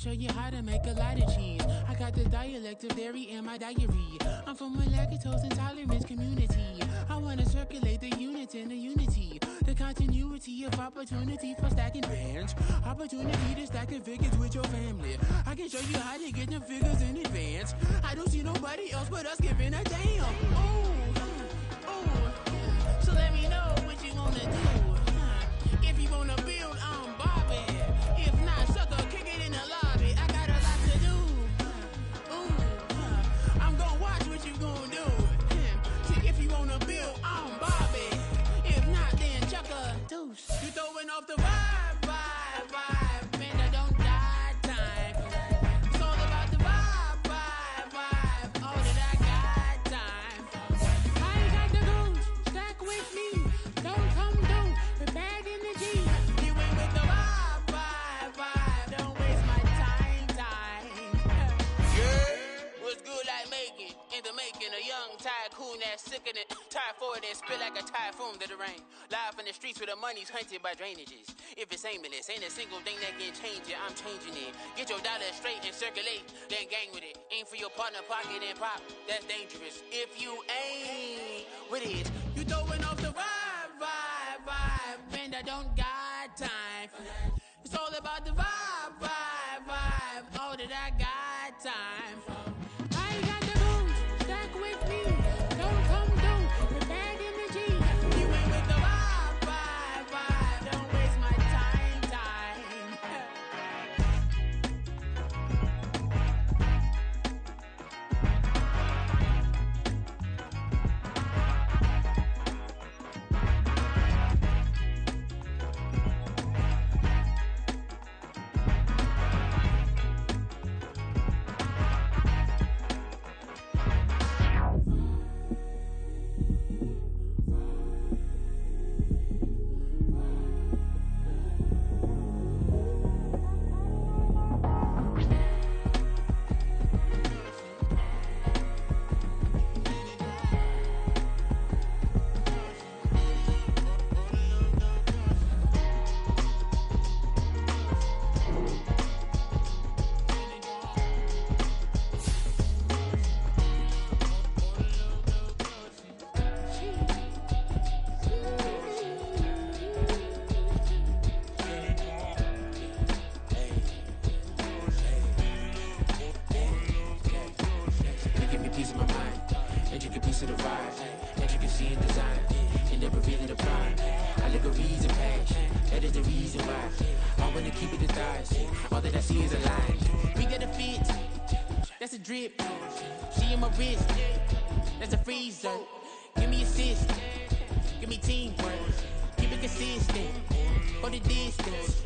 show you how to make a lot of cheese. I got the dialect of dairy in my diary. I'm from a lactose intolerance community. I wanna circulate the units and the unity, the continuity of opportunity for stacking bands, opportunity to stack the figures with your family. I can show you how to get them figures in advance. I don't see nobody else but us giving a damn. Ooh, ooh. So let me know what you wanna do. If you wanna build, I'm Bobby. If not, sucker, kick it in the lobby. I got a lot to do. Ooh, I'm gonna watch what you gonna do. See, if you wanna build, I'm Bobby. If not, then chuck a deuce. You throwing off the vibe, vibe, vibe. Man, I don't die time. It's all about the vibe, vibe, vibe. All that I got time. I ain't got the goose. Stack with me. Don't come through. We're bad energy. You ain't with the vibe, vibe, vibe. Don't waste my time. Yeah, what's good like making? In the making, a young tycoon that's sick of it. Tired for it and spit like a typhoon to the rain. Live in the streets where the money's hunted by drainages. If it's aimless, ain't a single thing that can change it. I'm changing it. Get your dollar straight and circulate, then gang with it. Aim for your partner, pocket and pop. That's dangerous. If you ain't with it, you throwing off the vibe, vibe, vibe. Man, I don't got time for that. It's all about the vibe, vibe, vibe. All that I got time for. I ain't got the booze. Stack with me. Don't come through. With bad energy. You ain't with the vibe, vibe, vibe. Don't waste my time. Drip, she in my wrist, that's a freezer. Give me assist, give me teamwork, keep it consistent, for the distance.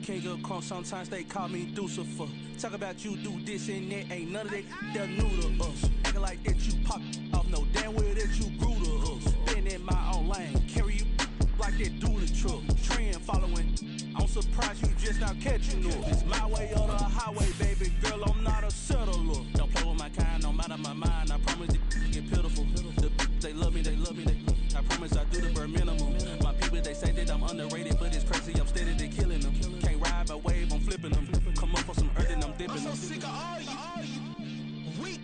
King of crunk, sometimes they call me Lucifer. Talk about you do this and that, ain't none of that they're new to us. Acting like that you pop off, no damn well that you grew to us. Been in my own lane, carry you like that do the truck. Trend following, I'm surprised you just not catching up. It's my way or the highway, baby girl, I'm not a settler. Don't play with my kind, no matter my mind, I promise it get pitiful. They love me, I promise I do the bare minimum. My people, they say that I'm underrated, but it's crazy, I'm steady, they killing them. Can't ride my wave, I'm flipping them. Come up for some earth and I'm dipping them. I'm so sick of all you weak,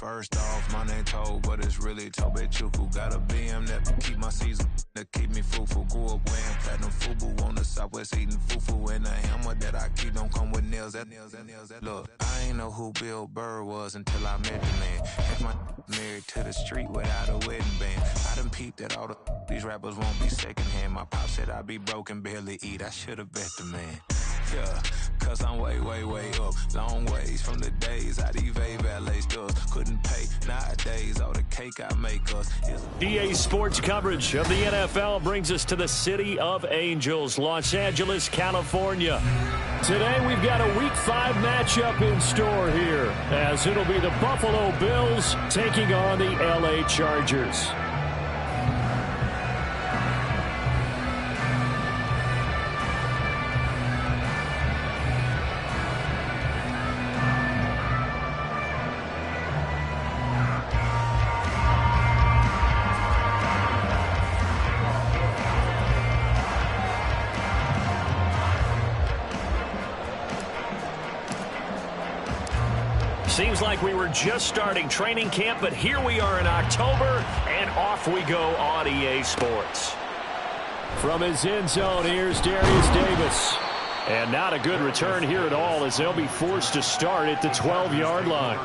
First off, my name Toad, but it's really Tobe Chuku. Got a BM that keep my season, that keep me fufu. Grew up wearing platinum fubu on the Southwest eating fufu. And a hammer that I keep don't come with nails. Look, I ain't know who Bill Burr was until I met the man. Had my married to the street without a wedding band. I done peeped that all these rappers won't be secondhand. My pop said I'd be broken, barely eat. I should've bet the man. Yeah, cause I'm way, way, way up. Long ways from the days I evade valet stores. Couldn't pay nowadays, all the cake I make us. EA Sports coverage of the NFL brings us to the City of Angels, Los Angeles, California. Today we've got a Week 5 matchup in store here, as it'll be the Buffalo Bills taking on the LA Chargers. Seems like we were just starting training camp, but here we are in October, and off we go on EA Sports. From his end zone, here's Darius Davis. And not a good return here at all, as they'll be forced to start at the 12-yard line.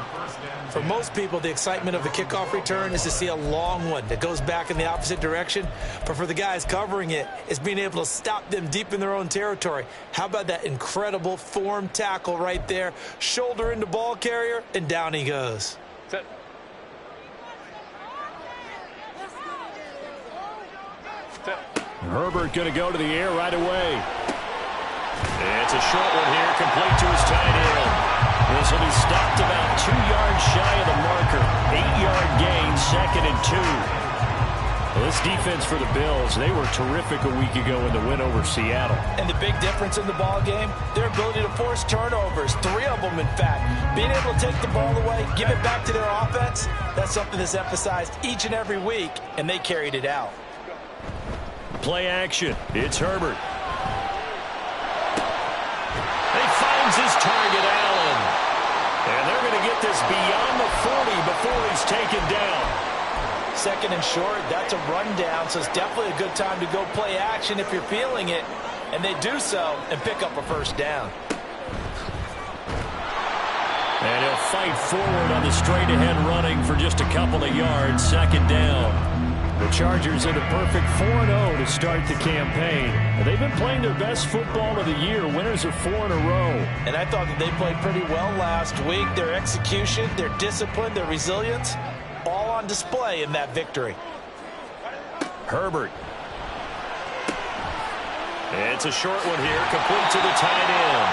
For most people, the excitement of a kickoff return is to see a long one that goes back in the opposite direction. But for the guys covering it, it's being able to stop them deep in their own territory. How about that incredible form tackle right there? Shoulder into ball carrier, and down he goes. Herbert going to go to the air right away. It's a short one here, complete to his tight end. This will be stopped about 2 yards shy of the marker. 8-yard gain, 2nd and 2. Well, this defense for the Bills, they were terrific a week ago in the win over Seattle. And the big difference in the ball game, their ability to force turnovers, 3 of them in fact. Being able to take the ball away, give it back to their offense, that's something that's emphasized each and every week, and they carried it out. Play action. It's Herbert. He finds his target, Allen. And they're going to get this beyond the 40 before he's taken down. 2nd and short, that's a rundown, so it's definitely a good time to go play action if you're feeling it. And they do so and pick up a first down. And he'll fight forward on the straight-ahead running for just a couple of yards, 2nd down. The Chargers in a perfect 4-0 to start the campaign. They've been playing their best football of the year, winners of 4 in a row. And I thought that they played pretty well last week. Their execution, their discipline, their resilience, all on display in that victory. Herbert. It's a short one here, complete to the tight end.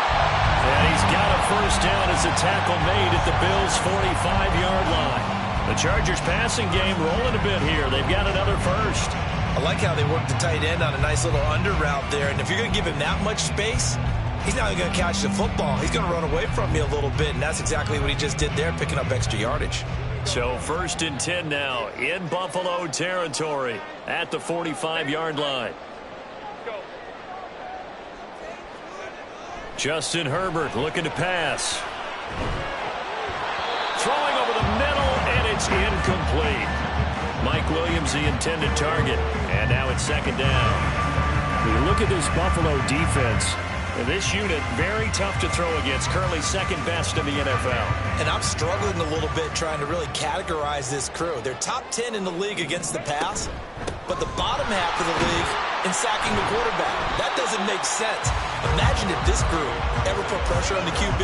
And he's got a first down as a tackle made at the Bills' 45-yard line. The Chargers passing game rolling a bit here. They've got another first. I like how they work the tight end on a nice little under route there. And if you're going to give him that much space, he's not going to catch the football. He's going to run away from you a little bit, and that's exactly what he just did there, picking up extra yardage. So 1st and 10 now in Buffalo territory at the 45-yard line. Justin Herbert looking to pass. Throwing over the middle, and it's incomplete. Mike Williams, the intended target. And now it's 2nd down. When you look at this Buffalo defense, this unit very tough to throw against, currently 2nd best in the NFL. And I'm struggling a little bit trying to really categorize this crew. They're top 10 in the league against the pass, but the bottom half of the league in sacking the quarterback. That doesn't make sense. Imagine if this group ever put pressure on the QB,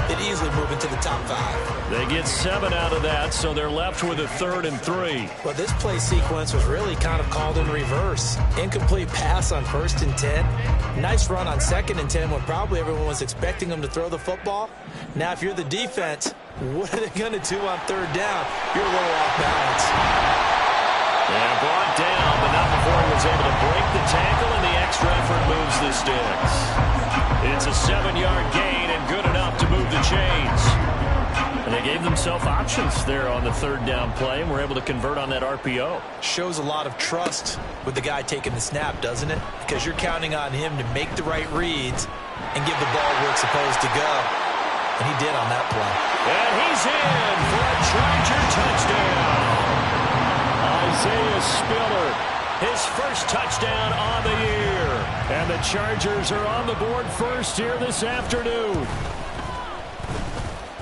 they'd easily move into the top 5. They get 7 out of that, so they're left with a 3rd and 3. Well, this play sequence was really kind of called in reverse. Incomplete pass on 1st and 10. Nice run on 2nd and 10 when probably everyone was expecting them to throw the football. Now, if you're the defense, what are they going to do on 3rd down? You're a little off balance. And brought down, but not before he was able to break the tackle, and the extra effort moves the sticks. It's a 7-yard gain and good enough to move the chains. And they gave themselves options there on the 3rd down play, and were able to convert on that RPO. Shows a lot of trust with the guy taking the snap, doesn't it? Because you're counting on him to make the right reads and give the ball where it's supposed to go. and he did on that play. And he's in for a Charger touchdown. Isaiah Spiller, his first touchdown on the year. And the Chargers are on the board first here this afternoon.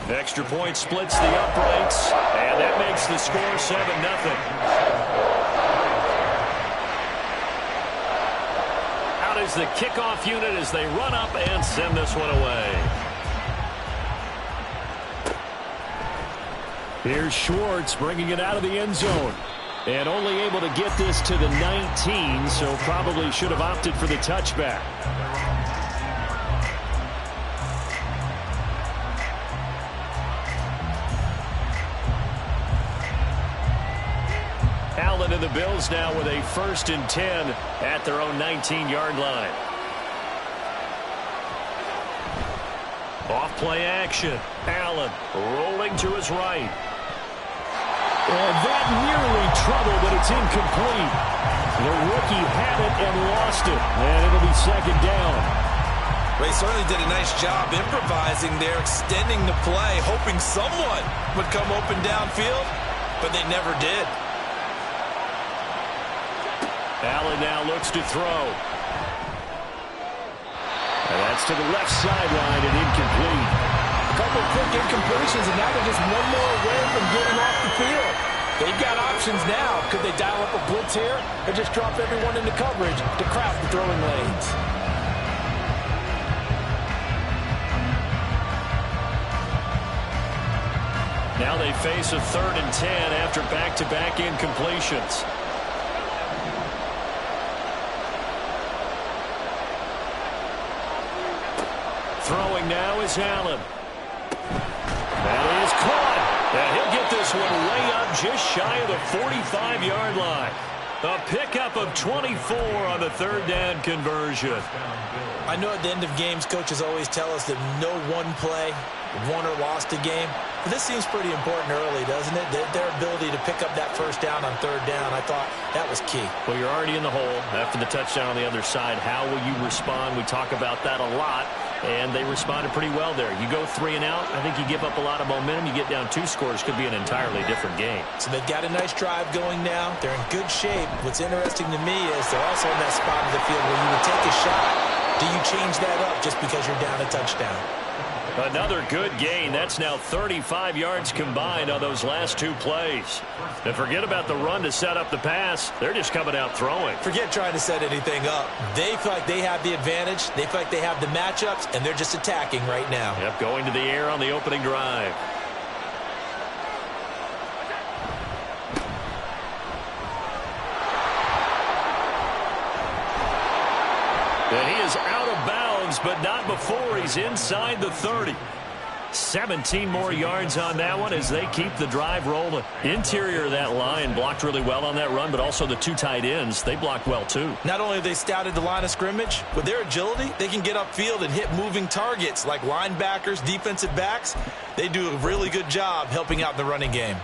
Extra point splits the uprights, and that makes the score 7-0. Out is the kickoff unit as they run up and send this one away. Here's Schwartz bringing it out of the end zone. And only able to get this to the 19, so probably should have opted for the touchback. Allen and the Bills now with a 1st and 10 at their own 19-yard line. Off play action. Allen rolling to his right. And that nearly trouble, but it's incomplete. The rookie had it and lost it, and it'll be 2nd down. They certainly did a nice job improvising there, extending the play, hoping someone would come open downfield, but they never did. Allen now looks to throw. And that's to the left sideline and incomplete. A couple quick incompletions, and now they're just one more away from getting off the field. They've got options now. Could they dial up a blitz here or just drop everyone into coverage to crowd the throwing lanes? Now they face a 3rd and 10 after back-to-back incompletions. Throwing now is Allen. That is caught. And he'll get this one way up just shy of the 45-yard line. A pickup of 24 on the 3rd down conversion. I know at the end of games, coaches always tell us that no one play won or lost a game. But this seems pretty important early, doesn't it? Their ability to pick up that 1st down on 3rd down, I thought that was key. Well, you're already in the hole after the touchdown on the other side. How will you respond? We talk about that a lot, and they responded pretty well there. You go 3 and out, I think you give up a lot of momentum. You get down 2 scores, could be an entirely different game. So they've got a nice drive going now. They're in good shape. What's interesting to me is they're also in that spot of the field where you would take a shot. Do you change that up just because you're down a touchdown? Another good gain. That's now 35 yards combined on those last 2 plays. And forget about the run to set up the pass. They're just coming out throwing. Forget trying to set anything up. They feel like they have the advantage. They feel like they have the matchups, and they're just attacking right now. Yep, going to the air on the opening drive. And he is out of bounds, but not before he's inside the 30. 17 more yards on that one as they keep the drive rolling. Interior of that line blocked really well on that run, but also the 2 tight ends, they blocked well too. Not only have they scouted the line of scrimmage, with their agility, they can get upfield and hit moving targets like linebackers, defensive backs. They do a really good job helping out the running game.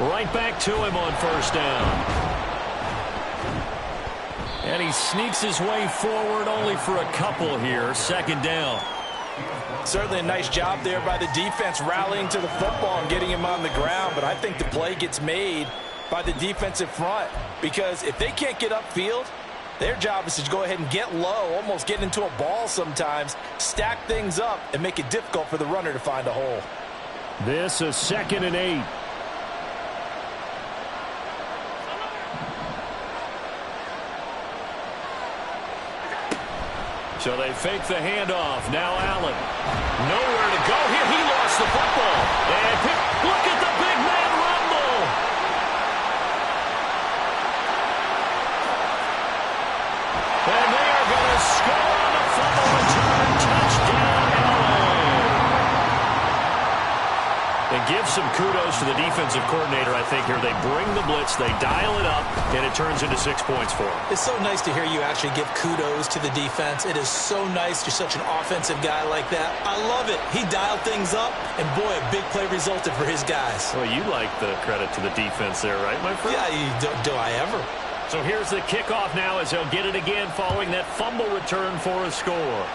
Right back to him on 1st down. And he sneaks his way forward only for a couple here. 2nd down. Certainly a nice job there by the defense rallying to the football and getting him on the ground. But I think the play gets made by the defensive front because if they can't get upfield, their job is to go ahead and get low, almost get into a ball sometimes, stack things up, and make it difficult for the runner to find a hole. This is 2nd and 8. So they fake the handoff. Now Allen. Nowhere to go here. He lost the football. And look at the big man rumble. And they are going to score on the fumble return. Touchdown, LA. And give some kudos to the defensive coordinator, I think, here. They bring the blitz, they dial it up, and it turns into 6 points for them. It's so nice to hear you actually give kudos to the defense. It is so nice. You're such an offensive guy like that. I love it. He dialed things up, and boy, a big play resulted for his guys. Well, you like the credit to the defense there, right, my friend? Yeah, do I ever? So here's the kickoff now as they'll get it again following that fumble return for a score.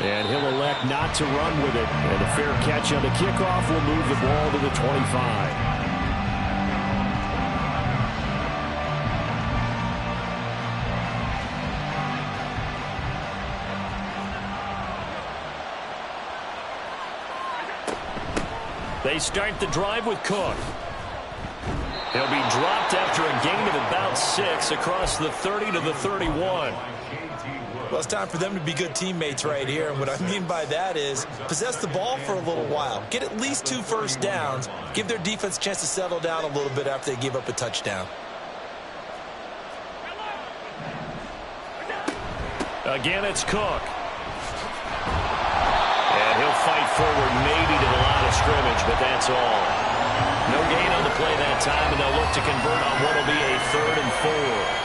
And he'll elect not to run with it. And a fair catch on the kickoff will move the ball to the 25. They start the drive with Cook. He'll be dropped after a gain of about 6 across the 30 to the 31. Well, it's time for them to be good teammates right here. And what I mean by that is possess the ball for a little while. Get at least 2 first downs. Give their defense a chance to settle down a little bit after they give up a touchdown. Again, it's Cook. And he'll fight forward maybe to the line of scrimmage, but that's all. No gain on the play that time, and they'll look to convert on what will be a 3rd and 4.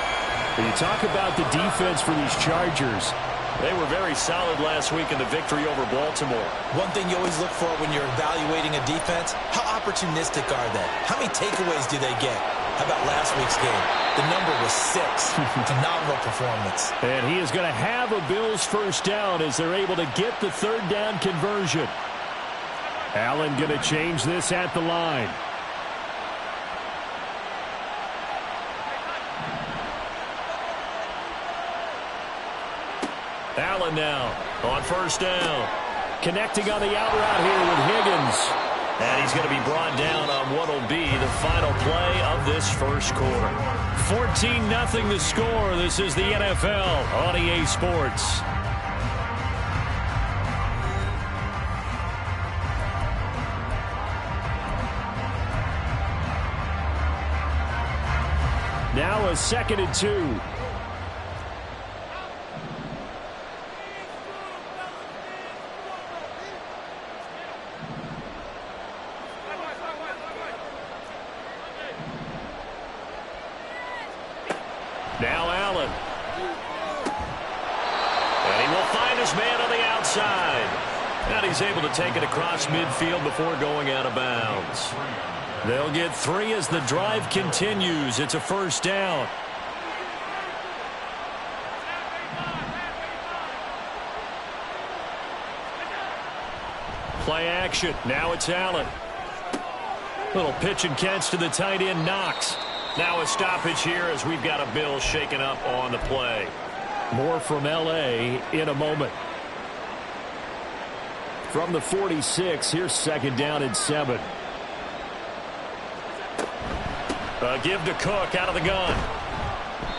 When you talk about the defense for these Chargers, they were very solid last week in the victory over Baltimore. One thing you always look for when you're evaluating a defense, how opportunistic are they? How many takeaways do they get? How about last week's game? The number was 6. Phenomenal performance. And he is going to have a Bills first down as they're able to get the 3rd down conversion. Allen going to change this at the line. Allen now on first down. Connecting on the out route here with Higgins. And he's going to be brought down on what will be the final play of this first quarter. 14-0 the score. This is the NFL on EA Sports. Now a 2nd and 2. Now Allen. And he will find his man on the outside. And he's able to take it across midfield before going out of bounds. They'll get 3 as the drive continues. It's a first down. Play action. Now it's Allen. Little pitch and catch to the tight end, Knox. Now a stoppage here as we've got a Bill shaken up on the play. More from L.A. in a moment. From the 46, here's 2nd down and 7. Give to Cook out of the gun.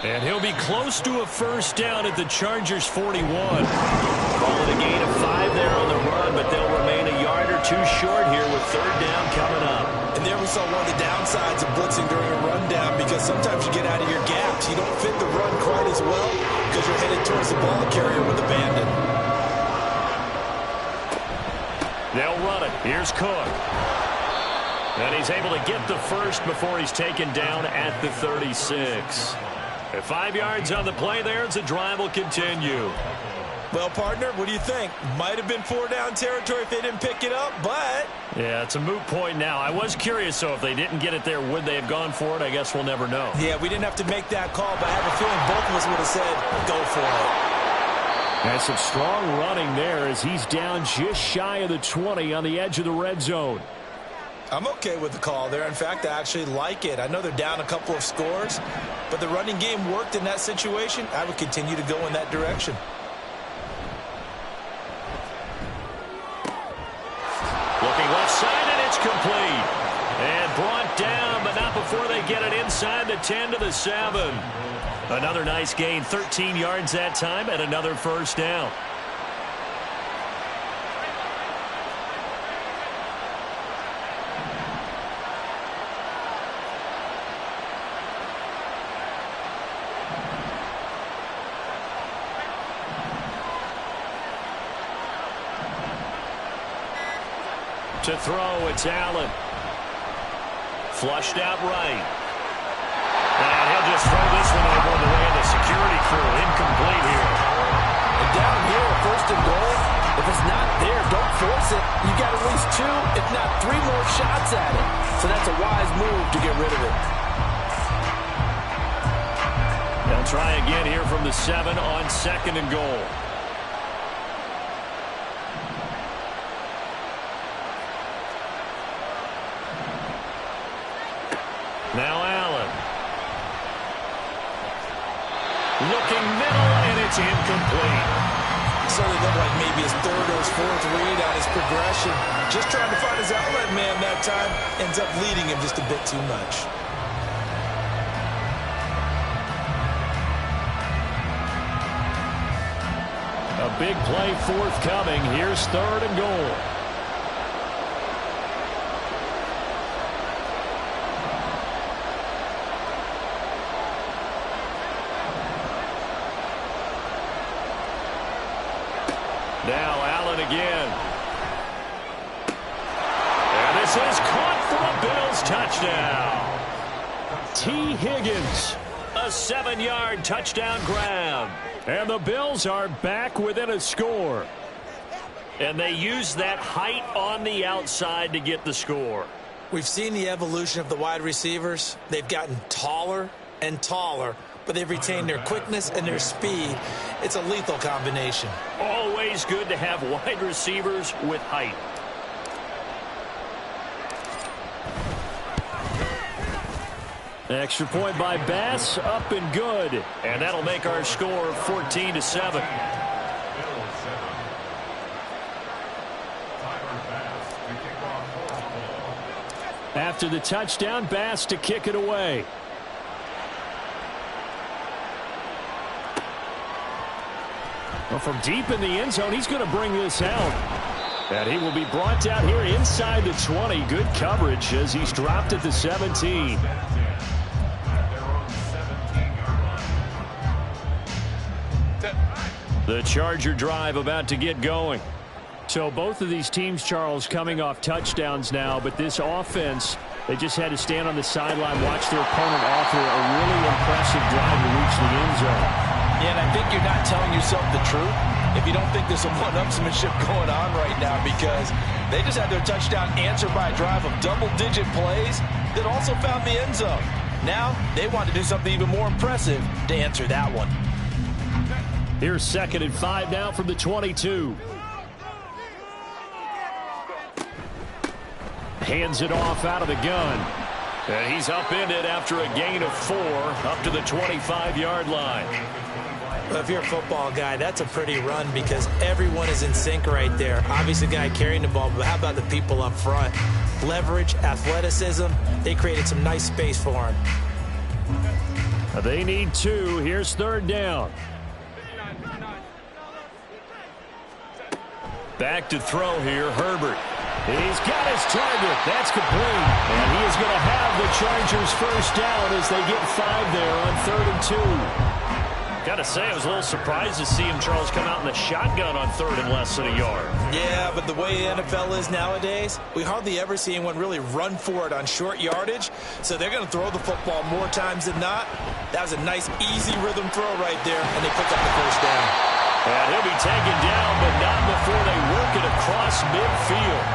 And he'll be close to a first down at the Chargers 41. Call it a gain of 5 there on the run, but they'll remain a yard or 2 short here with 3rd down coming up. And there we saw one of the downsides of blitzing during a rundown, because sometimes you get out of your gaps. You don't fit the run quite as well because you're headed towards the ball carrier with abandon. They'll run it. Here's Cook. And he's able to get the first before he's taken down at the 36. At 5 yards on the play there, as the drive will continue. Well, partner, what do you think? Might have been 4-down territory if they didn't pick it up, but... Yeah, it's a moot point now. I was curious, so if they didn't get it there, would they have gone for it? I guess we'll never know. Yeah, we didn't have to make that call, but I have a feeling both of us would have said, go for it. And some strong running there as he's down just shy of the 20 on the edge of the red zone. I'm okay with the call there. In fact, I actually like it. I know they're down a couple of scores, but the running game worked in that situation. I would continue to go in that direction. Looking left side, and it's complete. And brought down, but not before they get it inside the 10 to the 7. Another nice gain, 13 yards that time, and another first down. To throw, it's Allen. Flushed out right. And he'll just throw this one over the way of the security crew. Incomplete here. And down here, first and goal, if it's not there, don't force it. You got at least 2, if not 3 more shots at it. So that's a wise move to get rid of it. They'll try again here from the 7 on second and goal. Now Allen. Looking middle, and it's incomplete. Certainly looked like maybe his 3rd or his 4th read on his progression. Just trying to find his outlet man that time. Ends up leading him just a bit too much. A big play forthcoming. Here's 3rd and goal. Now Allen again. And this is caught for a Bills touchdown. T. Higgins, a 7-yard touchdown grab. And the Bills are back within a score. And they use that height on the outside to get the score. We've seen the evolution of the wide receivers. They've gotten taller and taller, but they've retained their quickness and their speed. It's a lethal combination. Always good to have wide receivers with height. Extra point by Bass, up and good. And that'll make our score 14-7. After the touchdown, Bass to kick it away. Well, from deep in the end zone, he's going to bring this out. And he will be brought down here inside the 20. Good coverage as he's dropped at the 17. The Charger drive about to get going. So both of these teams, Charles, coming off touchdowns now, but this offense, they just had to stand on the sideline, watch their opponent offer a really impressive drive to reach the end zone. Yeah, and I think you're not telling yourself the truth if you don't think there's some one-upsmanship going on right now, because they just had their touchdown answered by a drive of double-digit plays that also found the end zone. Now they want to do something even more impressive to answer that one. Here's 2nd and 5 now from the 22. Hands it off out of the gun. And he's upended after a gain of 4 up to the 25-yard line. Well, if you're a football guy, that's a pretty run because everyone is in sync right there. Obviously, the guy carrying the ball, but how about the people up front? Leverage, athleticism, they created some nice space for him. They need 2. Here's 3rd down. Back to throw here, Herbert. He's got his target. That's complete. And he is going to have the Chargers first down as they get 5 there on 3rd and 2. Got to say, I was a little surprised to see him, Charles, come out in the shotgun on 3rd and less than a yard. Yeah, but the way the NFL is nowadays, we hardly ever see anyone really run for it on short yardage. So they're going to throw the football more times than not. That was a nice, easy rhythm throw right there, and they pick up the first down. And he'll be taken down, but not before they work it across midfield.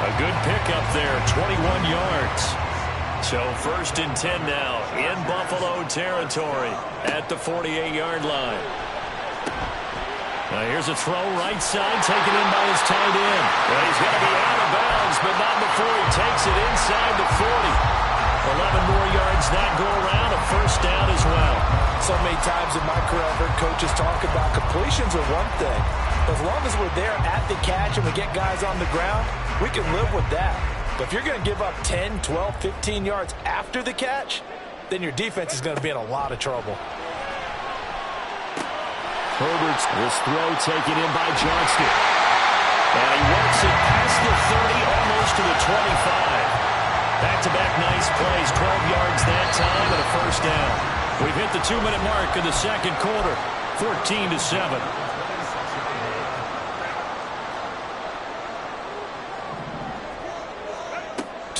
A good pickup there, 21 yards. So 1st and 10 now in Buffalo territory at the 48-yard line. Now here's a throw right side, taken in by his tight end. Well, he's going to be out of bounds, but not before he takes it inside the 40. 11 more yards that go around, a first down as well. So many times in my career, I've heard coaches talk about completions are one thing. As long as we're there at the catch and we get guys on the ground, we can live with that. But if you're going to give up 10, 12, 15 yards after the catch, then your defense is going to be in a lot of trouble. Herbert's this throw taken in by Johnston. And he works it past the 30, almost to the 25. Back-to-back nice plays, 12 yards that time and a first down. We've hit the 2-minute mark of the second quarter, 14-7.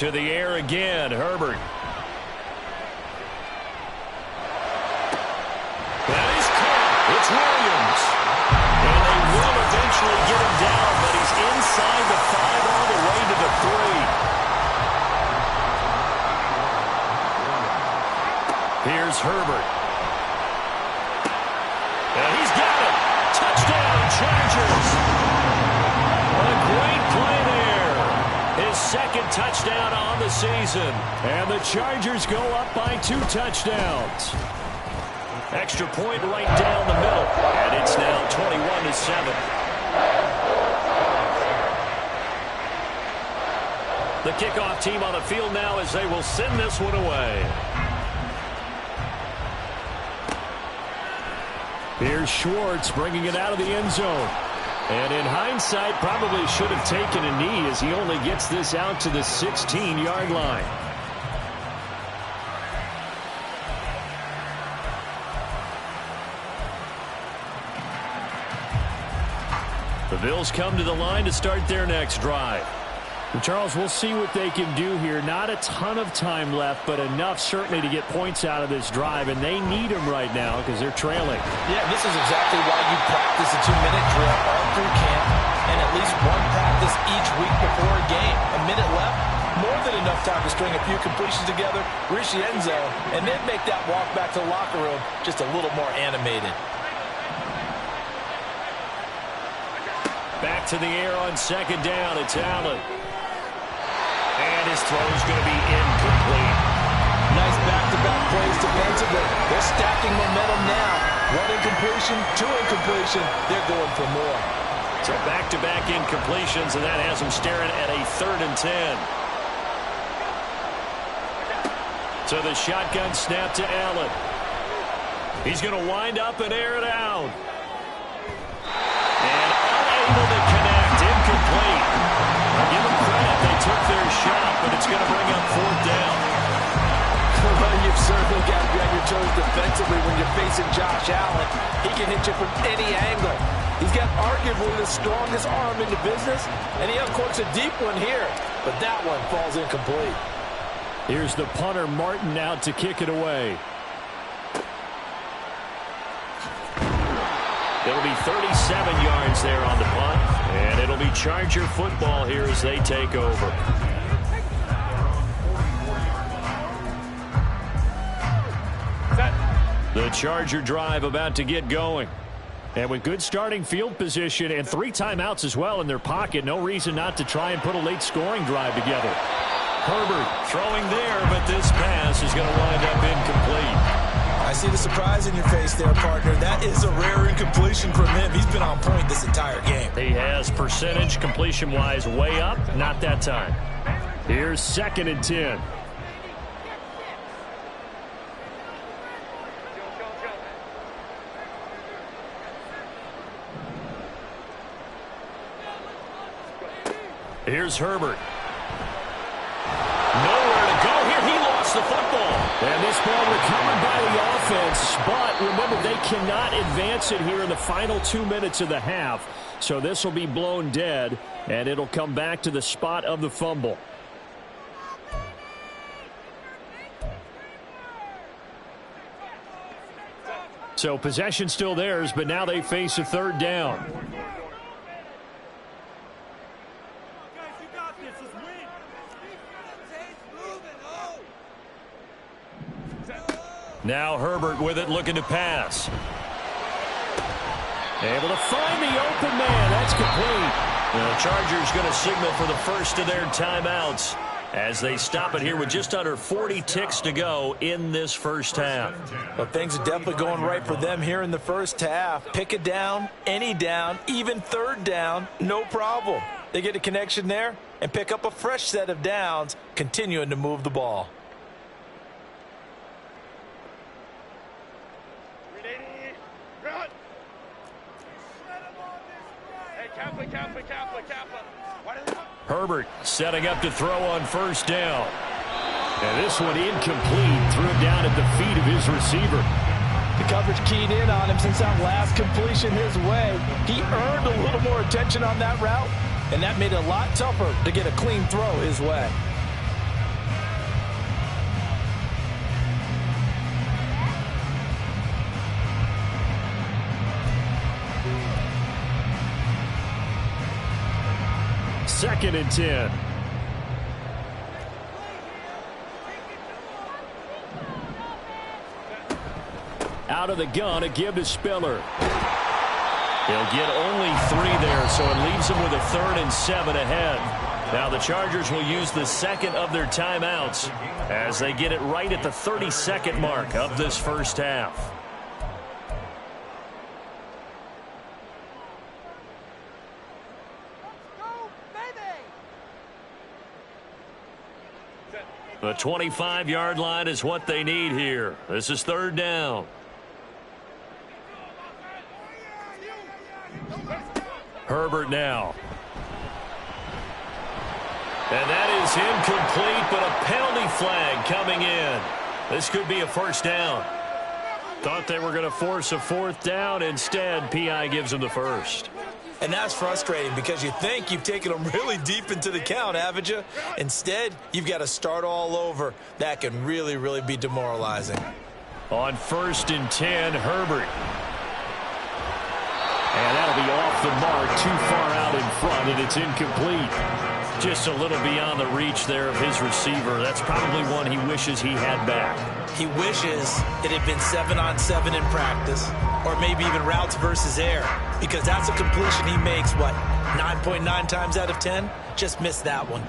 To the air again, Herbert. That is caught. It's Williams. And they will eventually get him down, but he's inside the 5 all the way to the 3. Here's Herbert. And he's got it. Touchdown, Chargers. A great play there. His second touchdown on the season. And the Chargers go up by 2 touchdowns. Extra point right down the middle. And it's now 21-7. The kickoff team on the field now as they will send this one away. Here's Schwartz bringing it out of the end zone. And in hindsight, probably should have taken a knee as he only gets this out to the 16-yard line. The Bills come to the line to start their next drive. Charles, we'll see what they can do here. Not a ton of time left, but enough certainly to get points out of this drive, and they need them right now because they're trailing. Yeah, this is exactly why you practice a 2-minute drill all through camp and at least one practice each week before a game. A minute left, more than enough time to string a few completions together, reach the end zone, and then make that walk back to the locker room just a little more animated. Back to the air on second down. It's Allen. And his throw is going to be incomplete. Nice back-to-back plays defensively. They're stacking momentum now. 1 incompletion, 2 incompletion. They're going for more. So back-to-back incompletions, and that has them staring at a 3rd and 10. So the shotgun snap to Allen. He's going to wind up and air it out. And unable to connect. Incomplete. I'll give them credit. They took their shot, but it's going to bring up 4th down. Well, you've certainly got to be on your toes defensively when you're facing Josh Allen. He can hit you from any angle. He's got arguably the strongest arm in the business, and he uncorks a deep one here, but that one falls incomplete. Here's the punter, Martin, out to kick it away. It'll be 37 yards there on the punt, and it'll be Charger football here as they take over. The Charger drive about to get going. And with good starting field position and 3 timeouts as well in their pocket, no reason not to try and put a late scoring drive together. Herbert throwing there, but this pass is going to wind up incomplete. I see the surprise in your face there, partner. That is a rare incompletion from him. He's been on point this entire game. He has percentage completion-wise way up, not that time. Here's 2nd and 10. Here's Herbert. Nowhere to go here. He lost the football. And this ball recovered by the offense. But remember, they cannot advance it here in the final 2 minutes of the half. So this will be blown dead, and it'll come back to the spot of the fumble. So possession still theirs, but now they face a 3rd down. Now Herbert with it, looking to pass. Able to find the open man. That's complete. The Chargers going to signal for the first of their timeouts as they stop it here with just under 40 ticks to go in this first half. Well, things are definitely going right for them here in the first half. Pick it down, any down, even 3rd down, no problem. They get a connection there and pick up a fresh set of downs, continuing to move the ball. Herbert setting up to throw on 1st down. And this one incomplete. Threw it down at the feet of his receiver. The coverage keyed in on him since that last completion his way. He earned a little more attention on that route, and that made it a lot tougher to get a clean throw his way. 2nd and 10. Out of the gun, a give to Spiller. He'll get only 3 there, so it leaves him with a 3rd and 7 ahead. Now the Chargers will use the second of their timeouts as they get it right at the 32nd mark of this first half. The 25-yard line is what they need here. This is 3rd down. Herbert now. And that is incomplete, but a penalty flag coming in. This could be a 1st down. Thought they were going to force a 4th down. Instead, P.I. gives them the 1st. And that's frustrating because you think you've taken them really deep into the count, haven't you? Instead, you've got to start all over. That can really, really be demoralizing. On 1st and 10, Herbert. And that'll be off the mark, too far out in front, and it's incomplete. Just a little beyond the reach there of his receiver. That's probably one he wishes he had back. He wishes it had been 7-on-7 in practice, or maybe even routes versus air, because that's a completion he makes, what, 9.9 times out of 10? Just missed that one.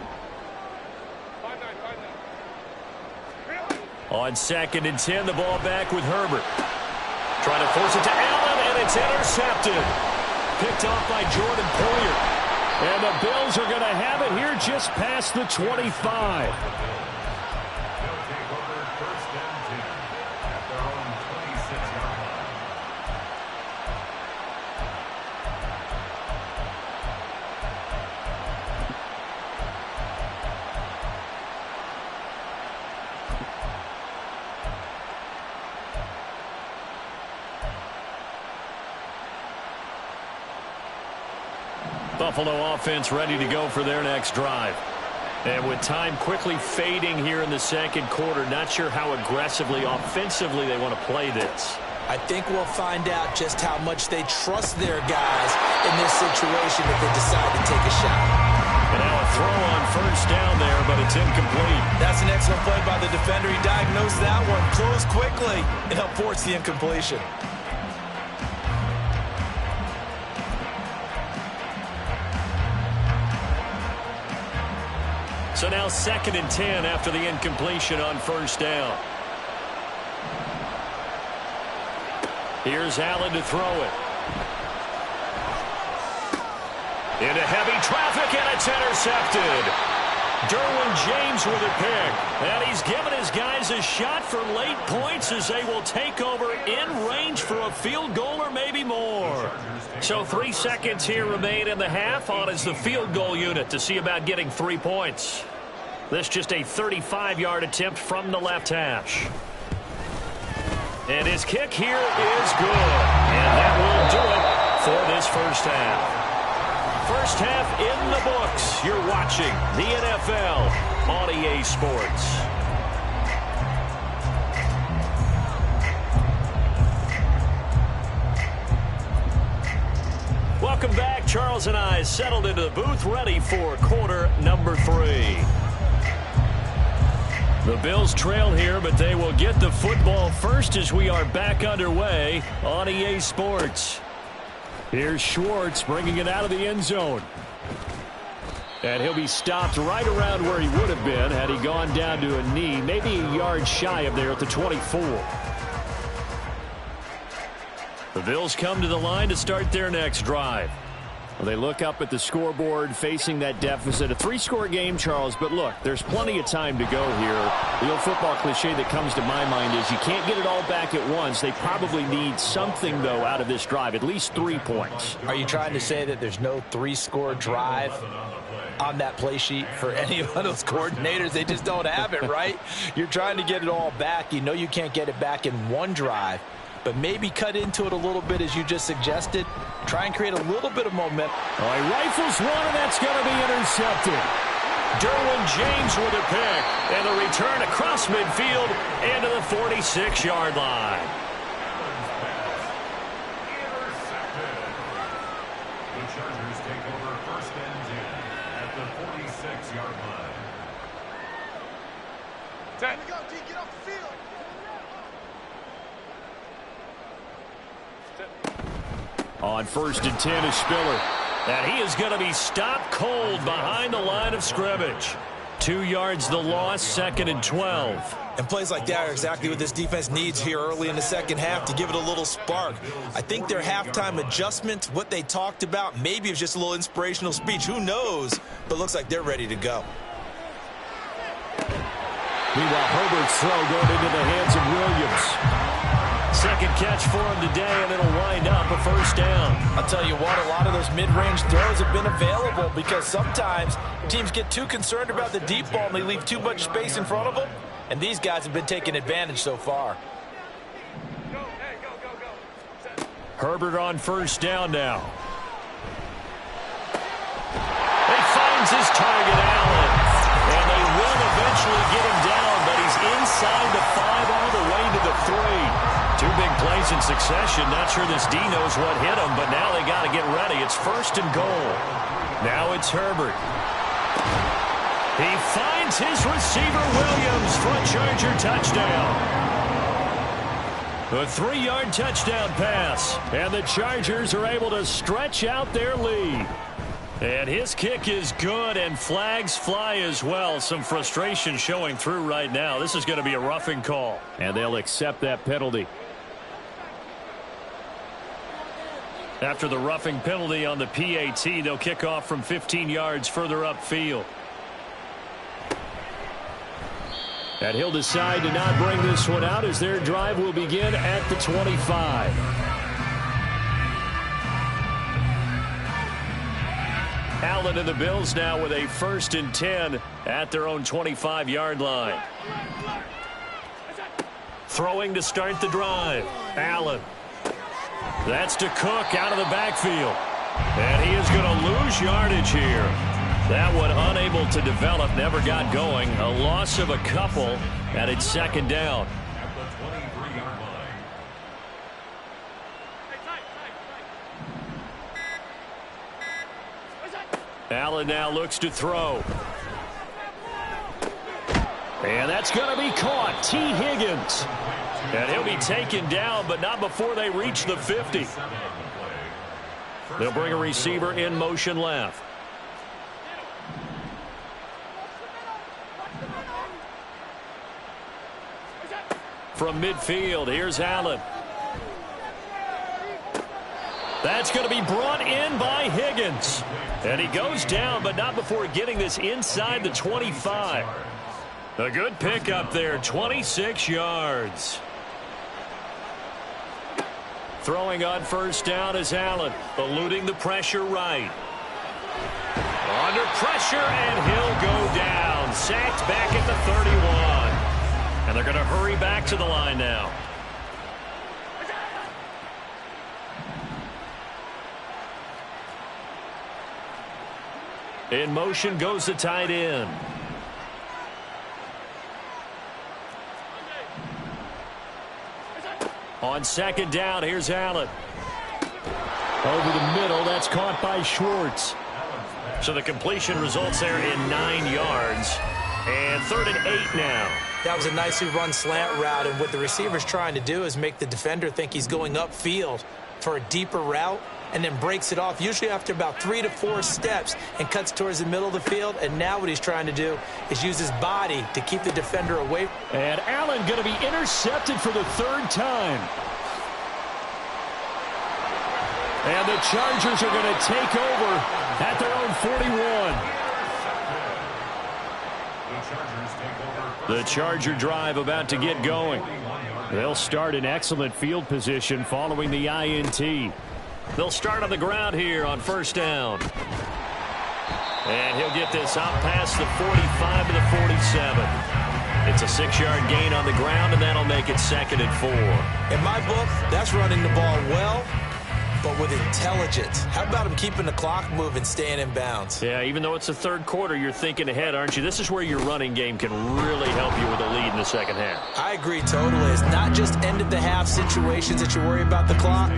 On 2nd and 10, the ball back with Herbert. Trying to force it to Allen, and it's intercepted. Picked off by Jordan Poyer. And the Bills are going to have it here just past the 25. Buffalo offense ready to go for their next drive. And with time quickly fading here in the 2nd quarter, not sure how aggressively, offensively they want to play this. I think we'll find out just how much they trust their guys in this situation if they decide to take a shot. And now a throw on 1st down there, but it's incomplete. That's an excellent play by the defender. He diagnosed that one, closed quickly, and helped force the incompletion. So now 2nd and 10 after the incompletion on 1st down. Here's Allen to throw it. Into heavy traffic, and it's intercepted. Derwin James with a pick. And he's given his guys a shot for late points as they will take over in range for a field goal or maybe more. So 3 seconds here remain in the half. On is the field goal unit to see about getting 3 points. This just a 35-yard attempt from the left hash. And his kick here is good. And that will do it for this first half. First half in the books. You're watching the NFL on EA Sports. Welcome back. Charles and I settled into the booth, ready for quarter number 3. The Bills trail here, but they will get the football first as we are back underway on EA Sports. Here's Schwartz bringing it out of the end zone. And he'll be stopped right around where he would have been had he gone down to a knee, maybe a yard shy of there at the 24. The Bills come to the line to start their next drive. Well, they look up at the scoreboard facing that deficit. A 3-score game, Charles, but look, there's plenty of time to go here. The old football cliche that comes to my mind is you can't get it all back at once. They probably need something, though, out of this drive, at least 3 points. Are you trying to say that there's no 3-score drive on that play sheet for any of those coordinators? They just don't have it, right? You're trying to get it all back. You know you can't get it back in one drive, but maybe cut into it a little bit as you just suggested. Try and create a little bit of momentum. Oh, he rifles one, and that's going to be intercepted. Derwin James with a pick, and the return across midfield into the 46-yard line. at the 46-yard line. Here we go, D. Get off the field. On 1st and 10 is Spiller. And he is going to be stopped cold behind the line of scrimmage. 2 yards the loss, 2nd and 12. And plays like that are exactly what this defense needs here early in the second half to give it a little spark. I think their halftime adjustments, what they talked about, maybe it was just a little inspirational speech. Who knows? But it looks like they're ready to go. Meanwhile, Herbert's throw going into the hands of Williams. Second catch for him today, and it'll wind up a first down. I'll tell you what, a lot of those mid-range throws have been available because sometimes teams get too concerned about the deep ball and they leave too much space in front of them, and these guys have been taking advantage so far. Herbert on first down now. He finds his target, Allen, and they will eventually get him down, but he's inside the 5 all the way to the 3. 2 big plays in succession. Not sure this D knows what hit him, but now they got to get ready. It's 1st and goal. Now it's Herbert. He finds his receiver, Williams, for a Charger touchdown. A 3-yard touchdown pass, and the Chargers are able to stretch out their lead. And his kick is good, and flags fly as well. Some frustration showing through right now. This is going to be a roughing call, and they'll accept that penalty. After the roughing penalty on the PAT, they'll kick off from 15 yards further upfield. And he'll decide to not bring this one out as their drive will begin at the 25. Allen and the Bills now with a 1st and 10 at their own 25-yard line. Throwing to start the drive. Allen. That's to Cook out of the backfield. And he is going to lose yardage here. That one unable to develop, never got going. A loss of a couple, and it's 2nd down. At the 23-yard line. Allen now looks to throw. And that's going to be caught. T. Higgins. And he'll be taken down, but not before they reach the 50. They'll bring a receiver in motion left. From midfield, here's Allen. That's going to be brought in by Higgins. And he goes down, but not before getting this inside the 25. A good pickup there, 26 yards. Throwing on first down is Allen, eluding the pressure right. Under pressure, and he'll go down. Sacked back at the 31. And they're going to hurry back to the line now. In motion goes the tight end. On 2nd down, here's Allen. Over the middle, that's caught by Schwartz. So the completion results there in 9 yards. And 3rd and 8 now. That was a nicely run slant route, and what the receiver's trying to do is make the defender think he's going upfield for a deeper route, and then breaks it off, usually after about 3 to 4 steps, and cuts towards the middle of the field. And now what he's trying to do is use his body to keep the defender away. And Allen going to be intercepted for the 3rd time. And the Chargers are going to take over at their own 41. The Charger drive about to get going. They'll start in excellent field position following the INT. They'll start on the ground here on first down. And he'll get this out past the 45 to the 47. It's a 6-yard gain on the ground, and that'll make it 2nd and 4. In my book, that's running the ball well but with intelligence. How about him keeping the clock moving, staying in bounds? Yeah, even though it's the third quarter, you're thinking ahead, aren't you? This is where your running game can really help you with a lead in the second half. I agree totally. It's not just end-of-the-half situations that you worry about the clock.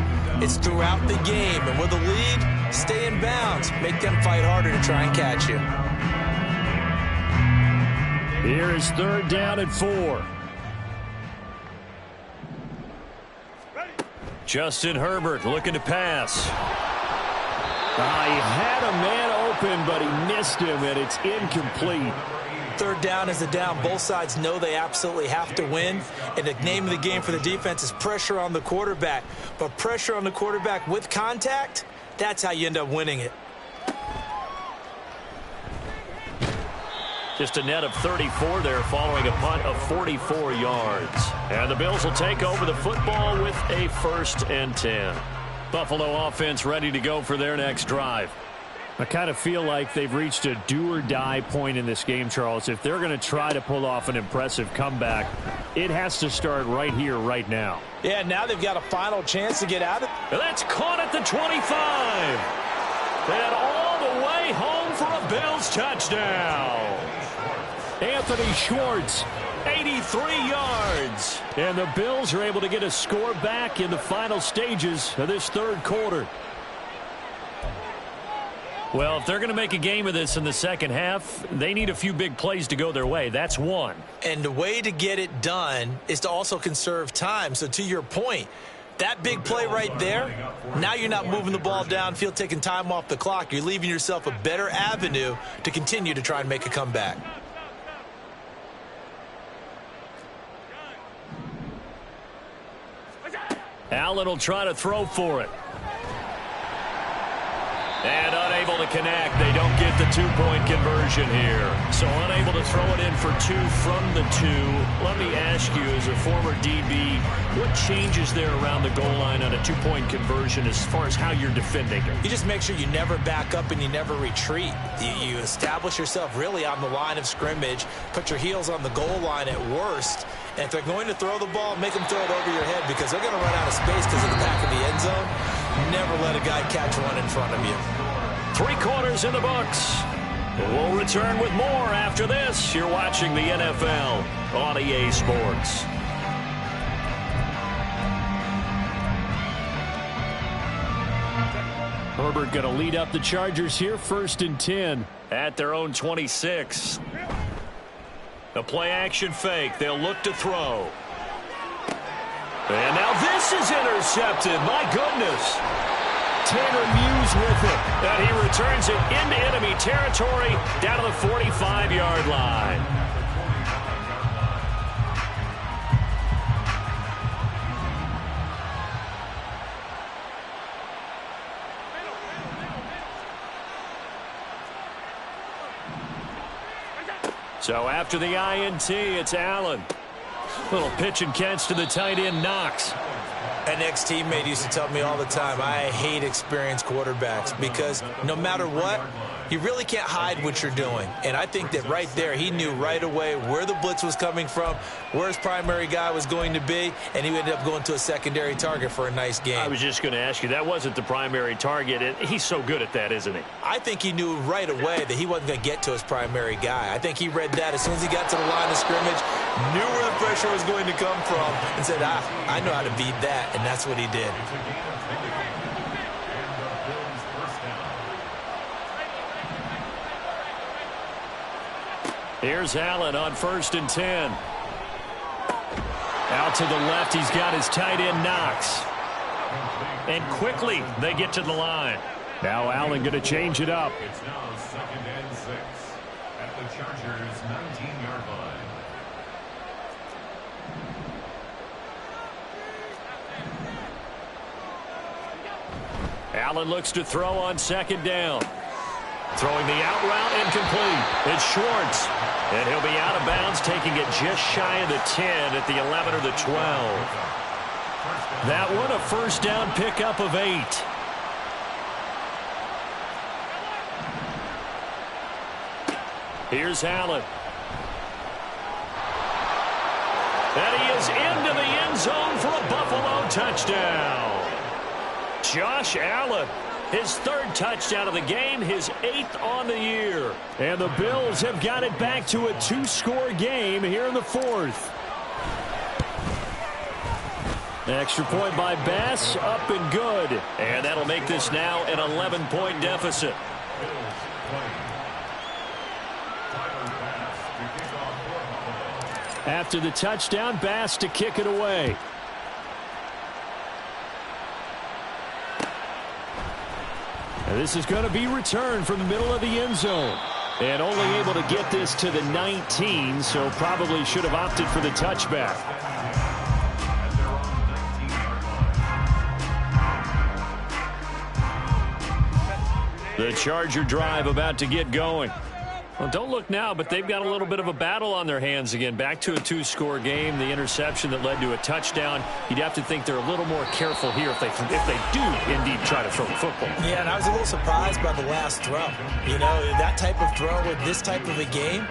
It's throughout the game. And with a lead, stay in bounds. Make them fight harder to try and catch you. Here is third down and 4. Justin Herbert looking to pass. He had a man open, but he missed him, and it's incomplete. Third down is a down. Both sides know they absolutely have to win. And the name of the game for the defense is pressure on the quarterback. But pressure on the quarterback with contact, that's how you end up winning it. Just a net of 34 there following a punt of 44 yards. And the Bills will take over the football with a 1st and 10. Buffalo offense ready to go for their next drive. I kind of feel like they've reached a do-or-die point in this game, Charles. If they're going to try to pull off an impressive comeback, it has to start right here, right now. Yeah, now they've got a final chance to get out of it. That's caught at the 25. And all the way home for a Bills touchdown. Anthony Schwartz, 83 yards. And the Bills are able to get a score back in the final stages of this third quarter. Well, if they're going to make a game of this in the second half, they need a few big plays to go their way. That's one. And the way to get it done is to also conserve time. So to your point, that big play right there, now you're not moving the ball downfield, taking time off the clock. You're leaving yourself a better avenue to continue to try and make a comeback. Allen will try to throw for it. And unable to connect. They don't get the two-point conversion here. So unable to throw it in for 2 from the 2. Let me ask you, as a former DB, what changes there around the goal line on a two-point conversion as far as how you're defending it? You just make sure you never back up and you never retreat. You establish yourself really on the line of scrimmage, put your heels on the goal line at worst. And if they're going to throw the ball, make them throw it over your head because they're going to run out of space because of the back of the end zone. Never let a guy catch one in front of you. 3 quarters in the books. We'll return with more after this. You're watching the NFL on EA Sports. Herbert going to lead up the Chargers here, 1st and 10 at their own 26. A play-action fake. They'll look to throw. And now this is intercepted. My goodness. Tanner Muse with it. And he returns it into enemy territory down to the 45-yard line. So after the INT, it's Allen. Little pitch and catch to the tight end, Knox. An ex-teammate used to tell me all the time, I hate experienced quarterbacks because no matter what, you really can't hide what you're doing. And I think that right there, he knew right away where the blitz was coming from, where his primary guy was going to be, and he ended up going to a secondary target for a nice game. I was just going to ask you, that wasn't the primary target, and he's so good at that, isn't he? I think he knew right away that he wasn't going to get to his primary guy. I think he read that as soon as he got to the line of scrimmage, knew where the pressure was going to come from, and said, I know how to beat that, and that's what he did. Here's Allen on 1st and 10. Out to the left, he's got his tight end, Knox. And quickly, they get to the line. Now Allen going to change it up. It's now 2nd and 6 at the Chargers' 19-yard line. Allen looks to throw on 2nd down. Throwing the out route incomplete. It's Schwartz. And he'll be out of bounds, taking it just shy of the 10 at the 11 or the 12. That one a 1st down pickup of 8. Here's Allen. And he is into the end zone for a Buffalo touchdown. Josh Allen, his 3rd touchdown of the game, his 8th on the year. And the Bills have got it back to a 2-score game here in the 4th. Extra point by Bass, up and good. And that'll make this now an 11-point deficit. After the touchdown, Bass to kick it away. And this is going to be returned from the middle of the end zone. And only able to get this to the 19, so probably should have opted for the touchback. The Charger drive about to get going. Well, don't look now, but they've got a little bit of a battle on their hands again. Back to a 2-score game. The interception that led to a touchdown. You'd have to think they're a little more careful here if they do indeed try to throw the football. Yeah, and I was a little surprised by the last throw. You know, that type of throw with this type of a game,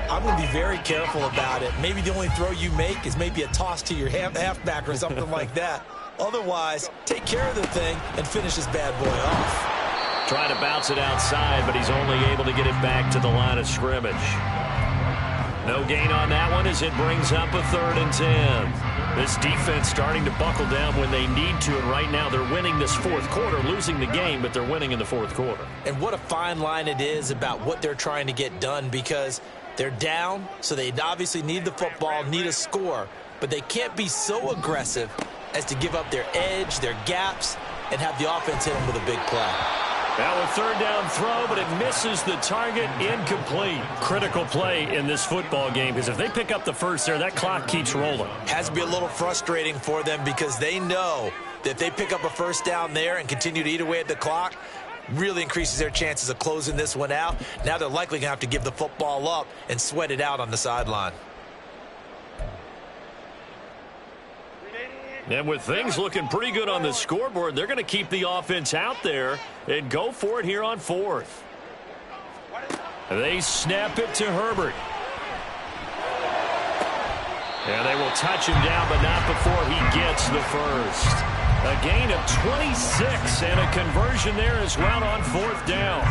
I'm going to be very careful about it. Maybe the only throw you make is maybe a toss to your halfback or something like that. Otherwise, take care of the thing and finish this bad boy off. Trying to bounce it outside, but he's only able to get it back to the line of scrimmage. No gain on that one as it brings up a 3rd and 10. This defense starting to buckle down when they need to, and right now they're winning this 4th quarter, losing the game, but they're winning in the 4th quarter. And what a fine line it is about what they're trying to get done, because they're down, so they obviously need the football, need a score, but they can't be so aggressive as to give up their edge, their gaps, and have the offense hit them with a big play. Now a 3rd down throw, but it misses the target, incomplete. Critical play in this football game, because if they pick up the first there, that clock keeps rolling. Has to be a little frustrating for them, because they know that if they pick up a 1st down there and continue to eat away at the clock, really increases their chances of closing this one out. Now they're likely going to have to give the football up and sweat it out on the sideline. And with things looking pretty good on the scoreboard, they're going to keep the offense out there and go for it here on 4th. They snap it to Herbert. And they will touch him down, but not before he gets the first. A gain of 26 and a conversion there as well on 4th down.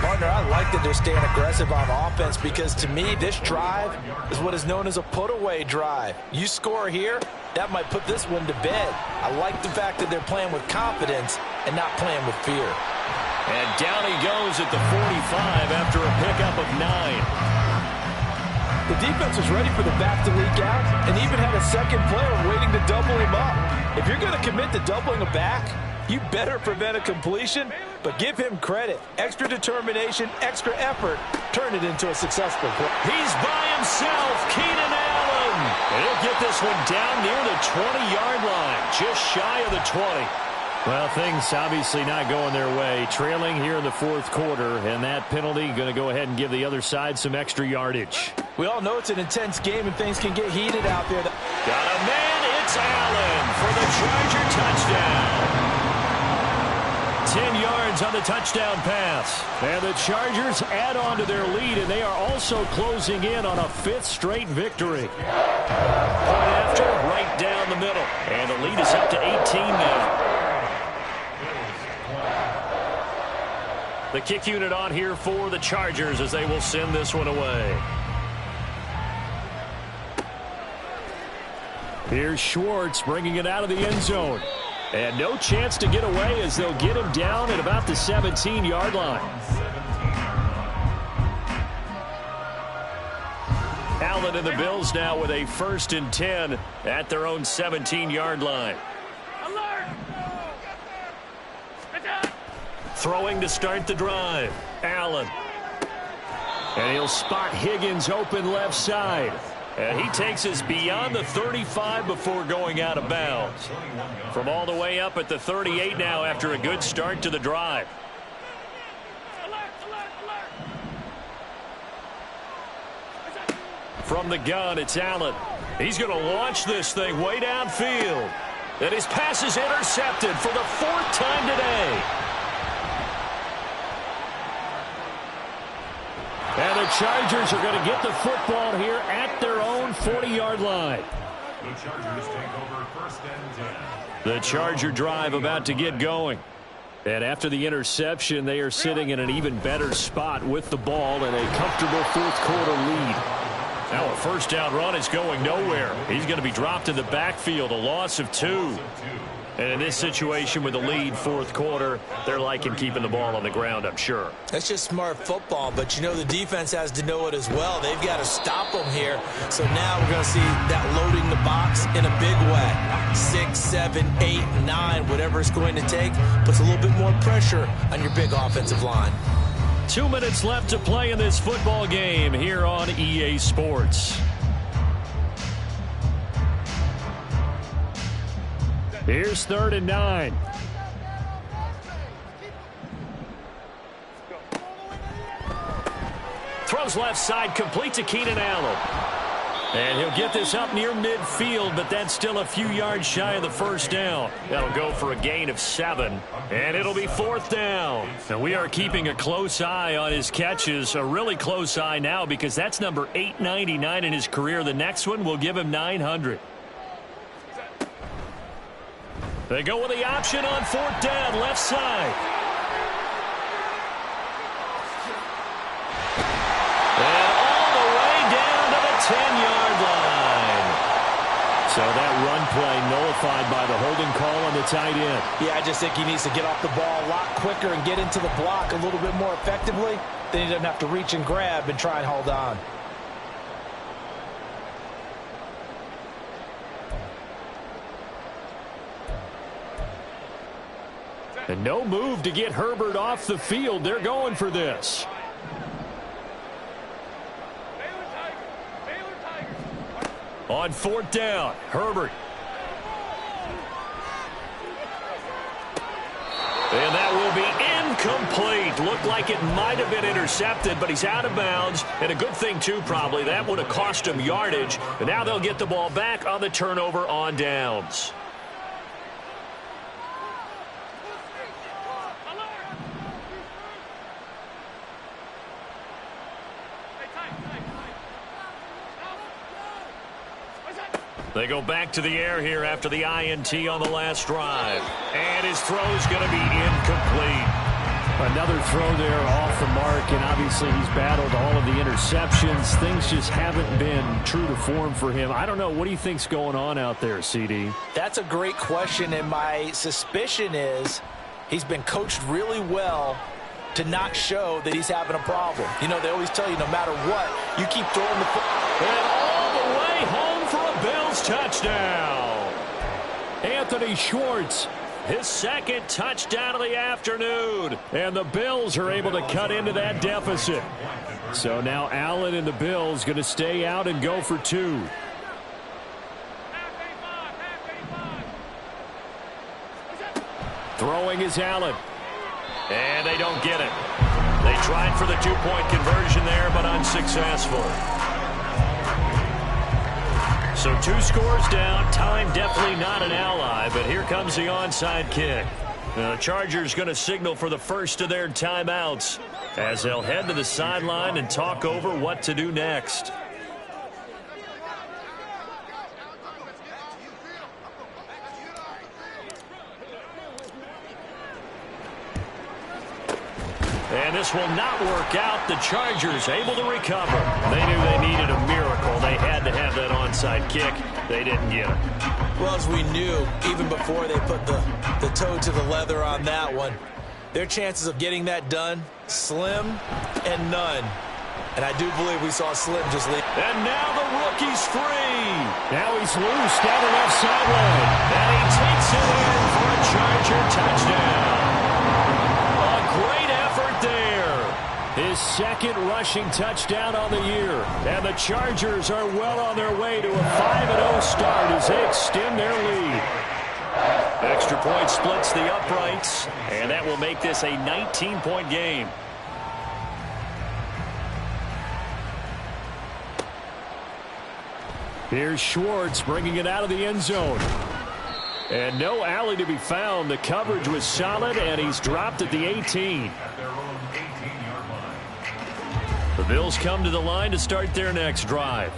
Partner, I like that they're staying aggressive on offense, because to me, this drive is what is known as a put-away drive. You score here, that might put this one to bed. I like the fact that they're playing with confidence and not playing with fear. And down he goes at the 45 after a pickup of 9. The defense was ready for the back to leak out and even had a second player waiting to double him up. If you're going to commit to doubling a back, you better prevent a completion, but give him credit. Extra determination, extra effort, turn it into a successful play. He's by himself, Keenan Allen. And he'll get this one down near the 20-yard line, just shy of the 20. Well, things obviously not going their way. Trailing here in the 4th quarter, and that penalty going to go ahead and give the other side some extra yardage. We all know it's an intense game and things can get heated out there. Got a man, it's Allen for the Charger touchdown. 10 yards on the touchdown pass. And the Chargers add on to their lead, and they are also closing in on a 5th straight victory. Point after, right down the middle. And the lead is up to 18 now. The kick unit on here for the Chargers as they will send this one away. Here's Schwartz bringing it out of the end zone. And no chance to get away as they'll get him down at about the 17-yard line. Allen and the Bills now with a 1st and 10 at their own 17-yard line. Throwing to start the drive. Allen. And he'll spot Higgins open left side. And he takes us beyond the 35 before going out of bounds. From all the way up at the 38 now after a good start to the drive. From the gun, it's Allen. He's going to launch this thing way downfield. And his pass is intercepted for the 4th time today. And the Chargers are going to get the football here at their own 40-yard line. The Chargers take over 1st and 10. The Charger drive about to get going. And after the interception, they are sitting in an even better spot with the ball and a comfortable fourth-quarter lead. Now a first down run is going nowhere. He's going to be dropped in the backfield, a loss of 2. And in this situation with the lead fourth quarter, they're liking keeping the ball on the ground, I'm sure. That's just smart football, but you know the defense has to know it as well. They've got to stop them here. So now we're going to see that loading the box in a big way. 6, 7, 8, 9, whatever it's going to take, puts a little bit more pressure on your big offensive line. 2 minutes left to play in this football game here on EA Sports. Here's 3rd and 9. Throws left side, complete to Keenan Allen. And he'll get this up near midfield, but that's still a few yards shy of the first down. That'll go for a gain of 7, and it'll be 4th down. And we are keeping a close eye on his catches, a really close eye now because that's number 899 in his career. The next one will give him 900. They go with the option on 4th down, left side. And all the way down to the 10-yard line. So that run play nullified by the holding call on the tight end. Yeah, I just think he needs to get off the ball a lot quicker and get into the block a little bit more effectively. Then he doesn't have to reach and grab and try and hold on. And no move to get Herbert off the field. They're going for this. On 4th down, Herbert. And that will be incomplete. Looked like it might have been intercepted, but he's out of bounds. And a good thing, too, probably. That would have cost him yardage. And now they'll get the ball back on the turnover on downs. They go back to the air here after the INT on the last drive. And his throw is going to be incomplete. Another throw there off the mark, and obviously he's battled all of the interceptions. Things just haven't been true to form for him. I don't know. What do you think's going on out there, CD? That's a great question, and my suspicion is he's been coached really well to not show that he's having a problem. You know, they always tell you no matter what, you keep throwing the football. And all the way home for a Bills touchdown. Anthony Schwartz, his second touchdown of the afternoon. And the Bills are able to cut into that deficit. So now Allen and the Bills going to stay out and go for 2. Throwing is Allen. And they don't get it. They tried for the 2-point conversion there, but unsuccessful. So 2 scores down. Time definitely not an ally, but here comes the onside kick. The Chargers going to signal for the first of their timeouts as they'll head to the sideline and talk over what to do next. And this will not work out. The Chargers able to recover. They knew they needed a miracle. They had to have that onside kick. They didn't get it. Well, as we knew, even before they put the toe to the leather on that one, their chances of getting that done, slim and none. And I do believe we saw Slim just leave. And now the rookie's free. Now he's loose down the left sideline. And he takes it in for a Charger touchdown. A great effort there. His second rushing touchdown on the year. And the Chargers are well on their way to a 5-0 start as they extend their lead. Extra point splits the uprights, and that will make this a 19-point game. Here's Schwartz bringing it out of the end zone. And no alley to be found. The coverage was solid, and he's dropped at the 18. The Bills come to the line to start their next drive.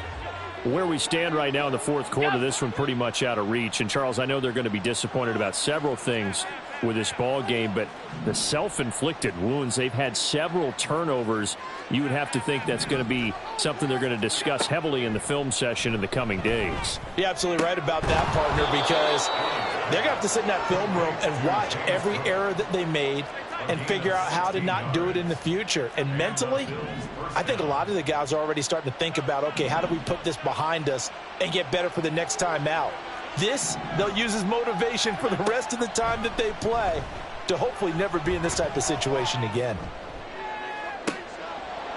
Where we stand right now in the fourth quarter, this one pretty much out of reach. And, Charles, I know they're going to be disappointed about several things with this ball game, but the self-inflicted wounds, they've had several turnovers. You would have to think that's going to be something they're going to discuss heavily in the film session in the coming days. You're absolutely right about that, partner, because they're going to have to sit in that film room and watch every error that they made and figure out how to not do it in the future. And mentally, I think a lot of the guys are already starting to think about, okay, how do we put this behind us and get better for the next time out? This, they'll use as motivation for the rest of the time that they play to hopefully never be in this type of situation again.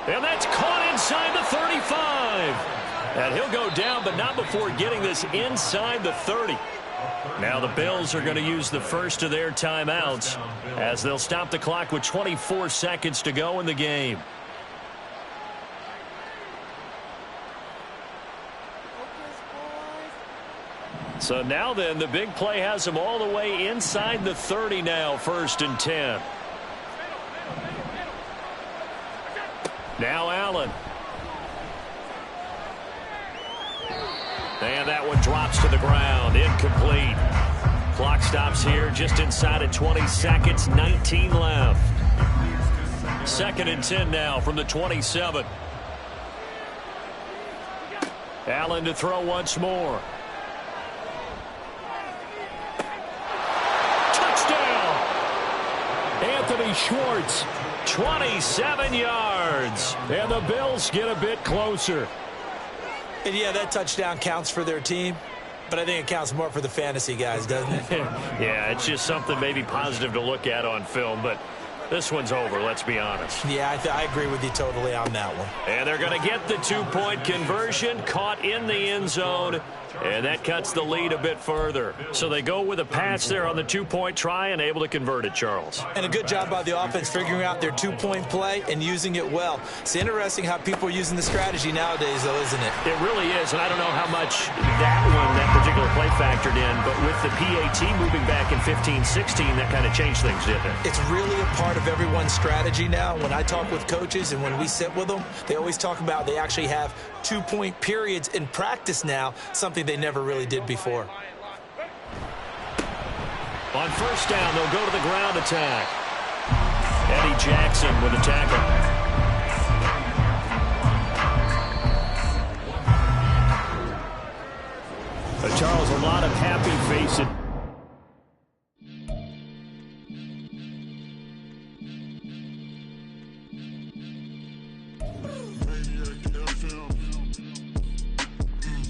And that's caught inside the 35. And he'll go down, but not before getting this inside the 30. Now the Bills are going to use the first of their timeouts as they'll stop the clock with 24 seconds to go in the game. So now then, the big play has them all the way inside the 30 now, 1st and 10. Now Allen. And that one drops to the ground. Incomplete. Clock stops here just inside of 20 seconds. 19 left. 2nd and 10 now from the 27. Allen to throw once more. Touchdown! Anthony Schwartz, 27 yards. And the Bills get a bit closer. And yeah, that touchdown counts for their team, but I think it counts more for the fantasy guys, doesn't it? Yeah, it's just something maybe positive to look at on film, but this one's over, let's be honest. Yeah, I agree with you totally on that one. And they're going to get the 2-point conversion, caught in the end zone, and that cuts the lead a bit further. So they go with a pass there on the 2-point try and able to convert it, Charles. And a good job by the offense figuring out their 2-point play and using it well. It's interesting how people are using the strategy nowadays, though, isn't it? It really is, and I don't know how much that particular play factored in, but with the PAT moving back in 15-16, that kind of changed things, didn't it? It's really a part of everyone's strategy now. When I talk with coaches and when we sit with them, they always talk about they actually have 2-point periods in practice now, something they never really did before. On 1st down, they'll go to the ground attack. Eddie Jackson with a tackle. Charles, a lot of happy faces.